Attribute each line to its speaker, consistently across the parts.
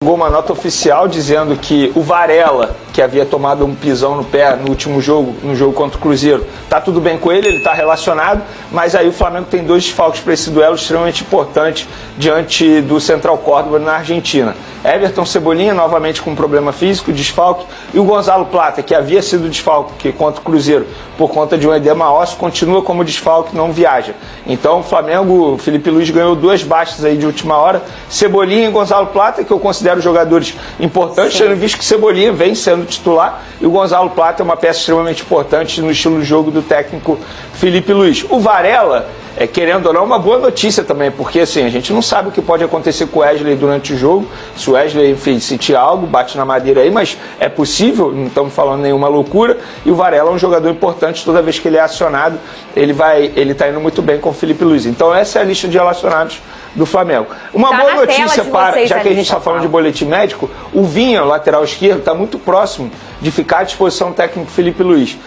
Speaker 1: Uma nota oficial dizendo que o Varela, que havia tomado um pisão no pé no último jogo, no jogo contra o Cruzeiro, tá tudo bem com ele está relacionado, mas aí o Flamengo tem 2 desfalques para esse duelo extremamente importante diante do Central Córdoba na Argentina. Everton Cebolinha, novamente com problema físico, desfalque, e o Gonzalo Plata, que havia sido desfalque contra o Cruzeiro por conta de um edema ósseo, continua como desfalque, não viaja. Então o Flamengo, Felipe Luiz ganhou 2 baixas aí de última hora, Cebolinha e Gonzalo Plata, que eu considero jogadores importantes, tendo visto que Cebolinha vem sendo titular e o Gonzalo Plata é uma peça extremamente importante no estilo de jogo do técnico Felipe Luiz. O Varela, querendo ou não, uma boa notícia também, porque assim, a gente não sabe o que pode acontecer com o Wesley durante o jogo, se o Wesley, enfim, sentir algo, bate na madeira aí, mas é possível, não estamos falando nenhuma loucura, e o Varela é um jogador importante, toda vez que ele é acionado, ele está indo muito bem com o Felipe Luiz. Então essa é a lista de relacionados do Flamengo. Uma boa notícia para, já que a gente está falando de boletim médico, o Vinha, o lateral esquerdo, está muito próximo de ficar à disposição do técnico Felipe Luiz.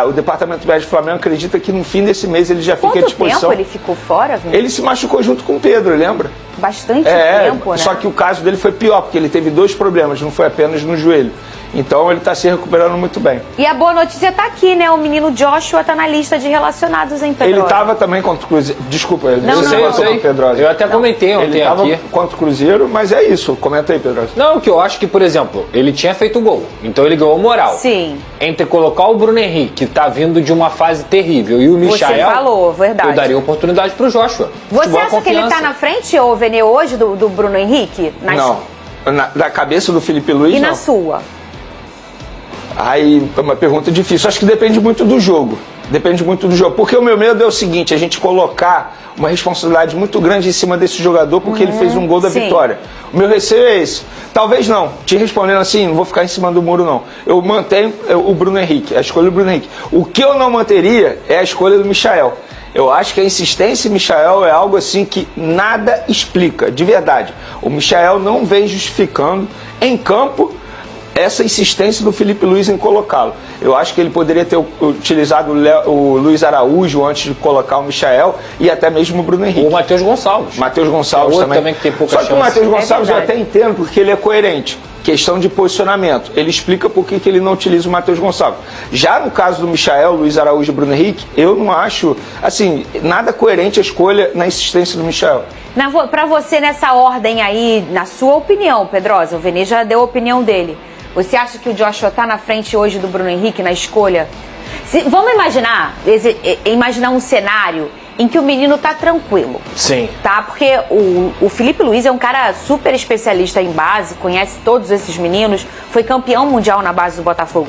Speaker 1: O departamento médico do Flamengo acredita que no fim desse mês ele já fica à disposição.
Speaker 2: Quanto tempo ele ficou fora, Vinha?
Speaker 1: Ele se machucou junto com o Pedro, lembra?
Speaker 2: Bastante tempo, né?
Speaker 1: Só que o caso dele foi pior, porque ele teve 2 problemas, não foi apenas no joelho. Então ele está se recuperando muito bem.
Speaker 2: E a boa notícia está aqui, né? O menino Joshua está na lista de relacionados em Pedro.
Speaker 1: Ele estava também contra o Cruzeiro. Desculpa,
Speaker 2: eu
Speaker 1: sei.
Speaker 3: Eu até comentei ontem aqui.
Speaker 1: Ele estava contra o Cruzeiro, mas é isso. Comenta aí, Pedro.
Speaker 3: Não, que eu acho que, por exemplo, ele tinha feito gol. Então ele ganhou moral.
Speaker 2: Sim.
Speaker 3: Entre colocar o Bruno Henrique, que está vindo de uma fase terrível, e o Michael...
Speaker 2: Você falou, verdade.
Speaker 3: Eu daria oportunidade para o Joshua.
Speaker 2: Você acha que ele está na frente, ô Vene, hoje, do Bruno Henrique?
Speaker 1: Não. Da cabeça do Felipe Luiz,
Speaker 2: e
Speaker 1: não.
Speaker 2: Na sua?
Speaker 1: Aí é uma pergunta difícil. Acho que depende muito do jogo. Depende muito do jogo. Porque o meu medo é o seguinte, a gente colocar uma responsabilidade muito grande em cima desse jogador porque ele fez um gol da vitória. O meu receio é esse. Talvez não. Te respondendo assim, não vou ficar em cima do muro, não. Eu mantenho o Bruno Henrique, a escolha do Bruno Henrique. O que eu não manteria é a escolha do Michael. Eu acho que a insistência em Michael é algo assim que nada explica, de verdade. O Michael não vem justificando em campo essa insistência do Felipe Luiz em colocá-lo. Eu acho que ele poderia ter utilizado o Luiz Araújo antes de colocar o Michael e até mesmo o Bruno Henrique.
Speaker 3: Ou o Matheus Gonçalves.
Speaker 1: Matheus Gonçalves também
Speaker 3: que tem pouca chance.
Speaker 1: Só que o Matheus Gonçalves eu até entendo porque ele é coerente. Questão de posicionamento. Ele explica por que ele não utiliza o Matheus Gonçalves. Já no caso do Michael, Luiz Araújo e Bruno Henrique, eu não acho, assim, nada coerente a escolha na insistência do Michael.
Speaker 2: Para você, nessa ordem aí, na sua opinião, Pedrosa, o Vene já deu a opinião dele. Você acha que o Joshua está na frente hoje do Bruno Henrique na escolha? Vamos imaginar um cenário em que o menino está tranquilo.
Speaker 3: Sim.
Speaker 2: Tá? Porque o Felipe Luiz é um cara super especialista em base, conhece todos esses meninos, foi campeão mundial na base do Botafogo.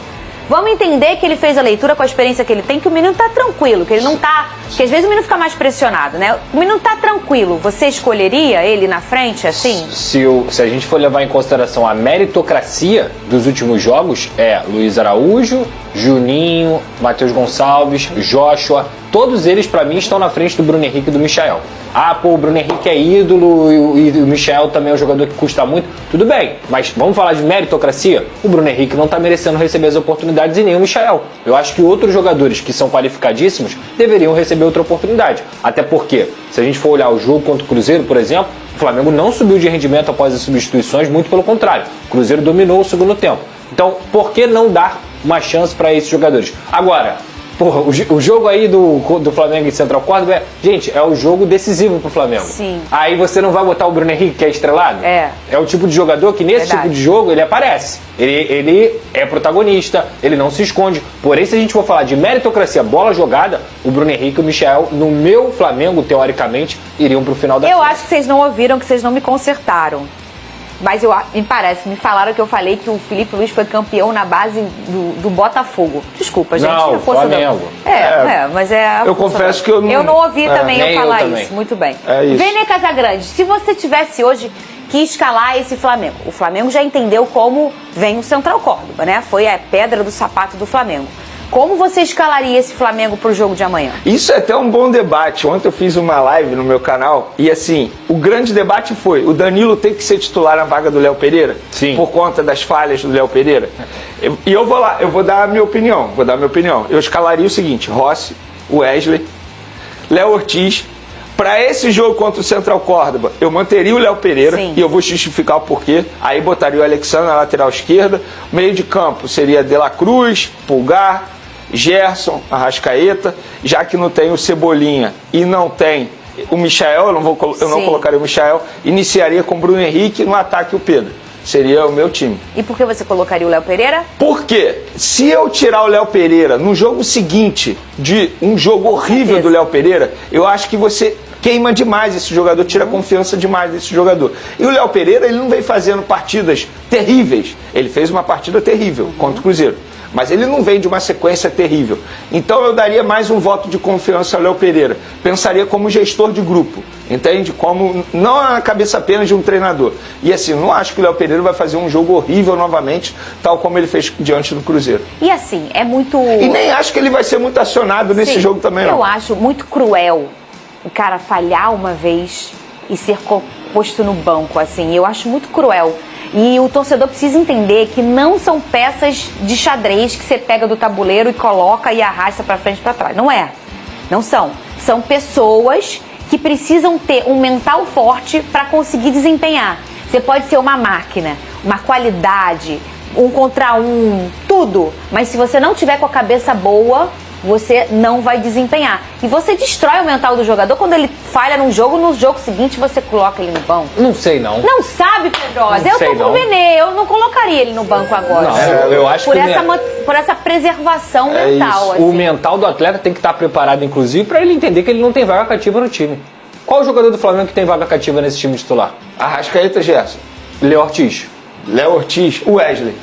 Speaker 2: Vamos entender que ele fez a leitura com a experiência que ele tem, que o menino tá tranquilo, que ele não tá... Que às vezes o menino fica mais pressionado, né? O menino tá tranquilo. Você escolheria ele na frente, assim?
Speaker 3: Se a gente for levar em consideração a meritocracia dos últimos jogos, Luiz Araújo, Juninho, Matheus Gonçalves, Joshua, todos eles pra mim estão na frente do Bruno Henrique e do Michael. O Bruno Henrique é ídolo e o Michael também é um jogador que custa muito. Tudo bem, mas vamos falar de meritocracia? O Bruno Henrique não está merecendo receber as oportunidades e nem o Michael. Eu acho que outros jogadores que são qualificadíssimos deveriam receber outra oportunidade. Até porque, se a gente for olhar o jogo contra o Cruzeiro, por exemplo, o Flamengo não subiu de rendimento após as substituições, muito pelo contrário. O Cruzeiro dominou o segundo tempo. Então, por que não dar uma chance para esses jogadores? Agora, o jogo aí do Flamengo e Central Córdoba é o jogo decisivo pro Flamengo.
Speaker 2: Sim.
Speaker 3: Aí você não vai botar o Bruno Henrique, que é estrelado? É o tipo de jogador que nesse tipo de jogo ele aparece. Ele é protagonista, ele não se esconde. Porém, se a gente for falar de meritocracia, bola jogada, o Bruno Henrique e o Michael, no meu Flamengo, teoricamente, iriam pro final da
Speaker 2: Eu acho que vocês não ouviram, que vocês não me consertaram. Mas me falaram que eu falei que o Felipe Luiz foi campeão na base do Botafogo. Desculpa, gente.
Speaker 3: Não, Flamengo.
Speaker 2: Mas
Speaker 1: eu confesso que eu não...
Speaker 2: Eu não ouvi também eu falar isso. Muito bem.
Speaker 1: Isso.
Speaker 2: Vene Casagrande, se você tivesse hoje que escalar esse Flamengo, o Flamengo já entendeu como vem o Central Córdoba, né? Foi a pedra do sapato do Flamengo. Como você escalaria esse Flamengo pro jogo de amanhã?
Speaker 1: Isso é até um bom debate. Ontem eu fiz uma live no meu canal e assim, o grande debate foi: o Danilo tem que ser titular na vaga do Léo Pereira?
Speaker 3: Sim.
Speaker 1: Por conta das falhas do Léo Pereira? E eu vou dar a minha opinião. Eu escalaria o seguinte: Rossi, Wesley, Léo Ortiz, Para esse jogo contra o Central Córdoba, eu manteria o Léo Pereira.
Speaker 2: Sim.
Speaker 1: E eu vou justificar o porquê. Aí botaria o Alexandre na lateral esquerda. Meio de campo seria De La Cruz, Pulgar, Gerson, Arrascaeta. Já que não tem o Cebolinha e não tem o Michael, eu não colocaria o Michael. Iniciaria com o Bruno Henrique, no ataque o Pedro. Seria o meu time.
Speaker 2: E por que você colocaria o Léo Pereira?
Speaker 1: Porque se eu tirar o Léo Pereira no jogo seguinte de um jogo horrível do Léo Pereira, eu acho que você queima demais esse jogador, tira a confiança demais desse jogador. E o Léo Pereira, ele não vem fazendo partidas terríveis. Ele fez uma partida terrível contra o Cruzeiro. Mas ele não vem de uma sequência terrível. Então eu daria mais um voto de confiança ao Léo Pereira. Pensaria como gestor de grupo, entende? Como não a cabeça apenas de um treinador. E assim, não acho que o Léo Pereira vai fazer um jogo horrível novamente, tal como ele fez diante do Cruzeiro.
Speaker 2: E assim, é muito...
Speaker 1: E nem acho que ele vai ser muito acionado nesse jogo também, não.
Speaker 2: Eu acho muito cruel o cara falhar uma vez e ser posto no banco, assim. Eu acho muito cruel. E o torcedor precisa entender que não são peças de xadrez que você pega do tabuleiro e coloca e arrasta pra frente e pra trás. Não é. Não são. São pessoas que precisam ter um mental forte para conseguir desempenhar. Você pode ser uma máquina, uma qualidade, 1 contra 1, tudo. Mas se você não tiver com a cabeça boa, você não vai desempenhar. E você destrói o mental do jogador quando ele falha no jogo seguinte você coloca ele no banco.
Speaker 3: Não sei, não.
Speaker 2: Não sabe, Pedrosa? Eu tô com o Vene, eu não colocaria ele no banco agora.
Speaker 3: Não, eu acho
Speaker 2: por essa preservação mental.
Speaker 3: Assim. O mental do atleta tem que estar preparado, inclusive, para ele entender que ele não tem vaga cativa no time. Qual o jogador do Flamengo que tem vaga cativa nesse time titular?
Speaker 1: Arrascaeta, Gerson.
Speaker 3: Léo Ortiz.
Speaker 1: Léo Ortiz, Wesley.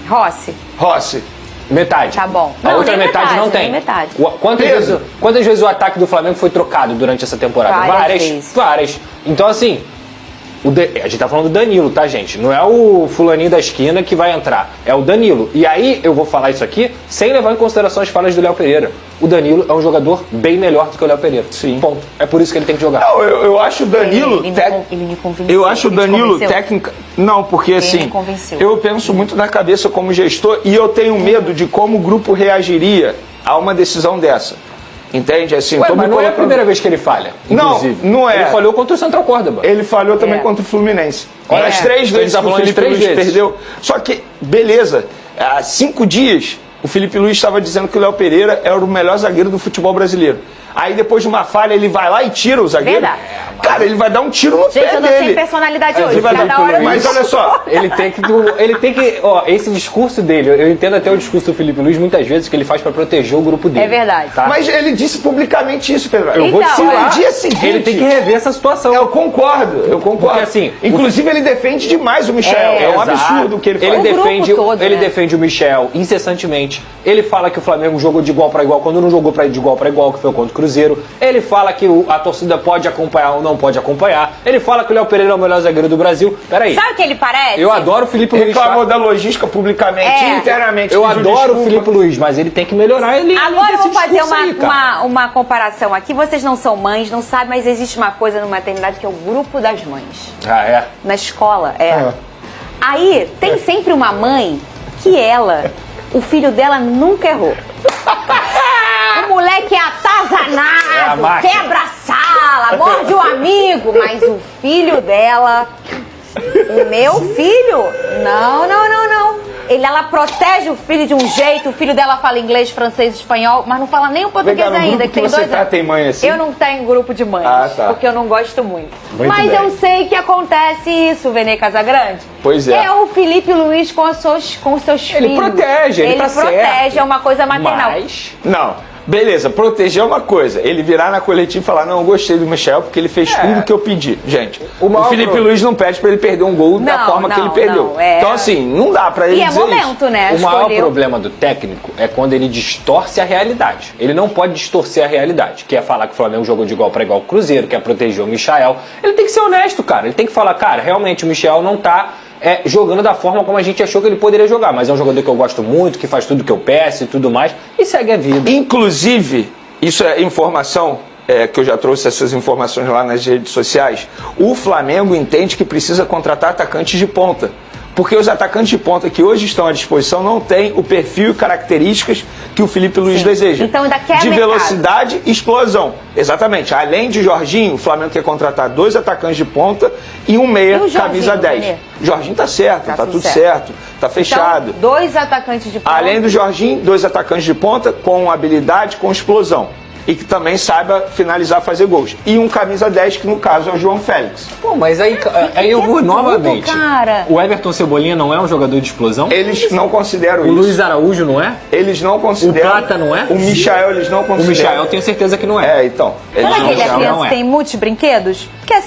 Speaker 2: Rossi.
Speaker 3: Metade.
Speaker 2: Tá bom.
Speaker 3: A outra metade não tem.
Speaker 2: Metade.
Speaker 3: Quantas vezes o ataque do Flamengo foi trocado durante essa temporada? Várias. Então, assim, a gente tá falando do Danilo, tá, gente? Não é o fulaninho da esquina que vai entrar. É o Danilo. E aí, eu vou falar isso aqui sem levar em consideração as falhas do Léo Pereira. O Danilo é um jogador bem melhor do que o Léo Pereira.
Speaker 1: Sim.
Speaker 3: Ponto. É por isso que ele tem que jogar.
Speaker 1: Não, eu acho o Danilo...
Speaker 2: Ele me convenceu.
Speaker 1: Eu acho o Danilo técnica... Não, porque assim, eu penso muito na cabeça como gestor e eu tenho medo de como o grupo reagiria a uma decisão dessa. Entende? Assim,
Speaker 3: mas não é a primeira vez que ele falha, inclusive.
Speaker 1: Não é.
Speaker 3: Ele falhou contra o Central Córdoba.
Speaker 1: Ele falhou também contra o Fluminense. Olha, as 3 vezes que o Felipe Luiz perdeu. Só que, beleza, há 5 dias o Felipe Luiz estava dizendo que o Léo Pereira era o melhor zagueiro do futebol brasileiro. Aí depois de uma falha ele vai lá e tira o zagueiro.
Speaker 2: Verdade.
Speaker 1: Cara, ele vai dar um tiro no pé dele.
Speaker 2: Gente, eu não tenho personalidade hoje.
Speaker 1: Mas olha só,
Speaker 3: ele tem que, ó, esse discurso dele, eu entendo até o discurso do Felipe Luiz muitas vezes que ele faz pra proteger o grupo dele.
Speaker 2: É verdade.
Speaker 3: Tá?
Speaker 1: Mas ele disse publicamente isso, Pedro.
Speaker 3: Eu vou te falar.
Speaker 1: No dia seguinte,
Speaker 3: ele tem que rever essa situação.
Speaker 1: Eu concordo.
Speaker 3: Porque, assim,
Speaker 1: inclusive ele defende demais o Michel. É um absurdo o que ele faz.
Speaker 3: Ele defende o Michel incessantemente. Ele fala que o Flamengo jogou de igual para igual quando não jogou de igual para igual, que foi contra o Cruzeiro. Ele fala que a torcida pode acompanhar ou não pode acompanhar. Ele fala que o Léo Pereira é o melhor zagueiro do Brasil. Peraí.
Speaker 2: Sabe o que ele parece?
Speaker 3: Eu adoro o Felipe Luiz.
Speaker 1: Reclamou da logística publicamente, internamente.
Speaker 3: Eu adoro o Felipe Luiz, mas ele tem que melhorar.
Speaker 2: Agora eu vou fazer uma comparação aqui. Vocês não são mães, não sabem, mas existe uma coisa na maternidade que é o grupo das mães.
Speaker 3: Ah, é?
Speaker 2: Na escola, Aí tem sempre uma mãe que o filho dela nunca errou. O moleque é atazanado, quebra a sala, morde o amigo, mas o filho dela, o meu filho, não. Ela protege o filho de um jeito, o filho dela fala inglês, francês, espanhol, mas não fala nem o português ainda.
Speaker 1: Que tem 2 anos. Tem mãe assim?
Speaker 2: Eu não tenho grupo de mães, porque eu não gosto muito. Mas
Speaker 1: bem.
Speaker 2: eu sei que acontece isso, Vene Casagrande.
Speaker 1: Pois é.
Speaker 2: É o Felipe Luiz com os seus filhos.
Speaker 3: Ele protege, ele tá certo.
Speaker 2: Ele protege, é uma coisa maternal.
Speaker 1: Não. Beleza, proteger é uma coisa. Ele virar na coletiva e falar, não, eu gostei do Michel porque ele fez tudo que eu pedi. Gente, o Felipe Luiz não pede pra ele perder um gol da forma que ele perdeu. Então, assim, não dá pra ele dizer
Speaker 2: momento,
Speaker 1: isso.
Speaker 2: Né?
Speaker 3: O maior problema do técnico é quando ele distorce a realidade. Ele não pode distorcer a realidade, que é falar que o Flamengo jogou de igual para igual com o Cruzeiro, que é proteger o Michael. Ele tem que ser honesto, cara. Ele tem que falar, cara, realmente o Michel não tá jogando da forma como a gente achou que ele poderia jogar, mas é um jogador que eu gosto muito, que faz tudo que eu peço e tudo mais, e segue a vida.
Speaker 1: Inclusive, isso é informação, que eu já trouxe essas informações lá nas redes sociais, o Flamengo entende que precisa contratar atacantes de ponta. Porque os atacantes de ponta que hoje estão à disposição não têm o perfil e características que o Felipe Luiz deseja.
Speaker 2: Então ainda quer
Speaker 1: de
Speaker 2: mercado.
Speaker 1: velocidade e explosão. Exatamente. Além de Jorginho, o Flamengo quer contratar 2 atacantes de ponta e um meia,
Speaker 2: E o Jorginho,
Speaker 1: camisa 10.
Speaker 2: Renê?
Speaker 1: Jorginho tá certo, tá tudo certo. Tá fechado.
Speaker 2: Então, 2 atacantes de ponta.
Speaker 1: Além do Jorginho, 2 atacantes de ponta com habilidade, com explosão. E que também saiba finalizar, fazer gols. E um camisa 10, que no caso é o João Félix.
Speaker 3: Pô, mas aí eu vou
Speaker 2: tudo,
Speaker 3: novamente.
Speaker 2: cara.
Speaker 3: O Everton Cebolinha não é um jogador de explosão?
Speaker 1: Eles não consideram
Speaker 3: O
Speaker 1: isso.
Speaker 3: Luiz Araújo não é?
Speaker 1: Eles não consideram.
Speaker 3: O Plata não é?
Speaker 1: O Michael eles não
Speaker 3: O
Speaker 1: consideram.
Speaker 3: Michael eu tenho certeza que não é.
Speaker 1: É, então.
Speaker 2: Sabe
Speaker 1: Eles não
Speaker 2: aquele
Speaker 3: não
Speaker 2: criança
Speaker 3: é.
Speaker 2: que tem muitos brinquedos? Que é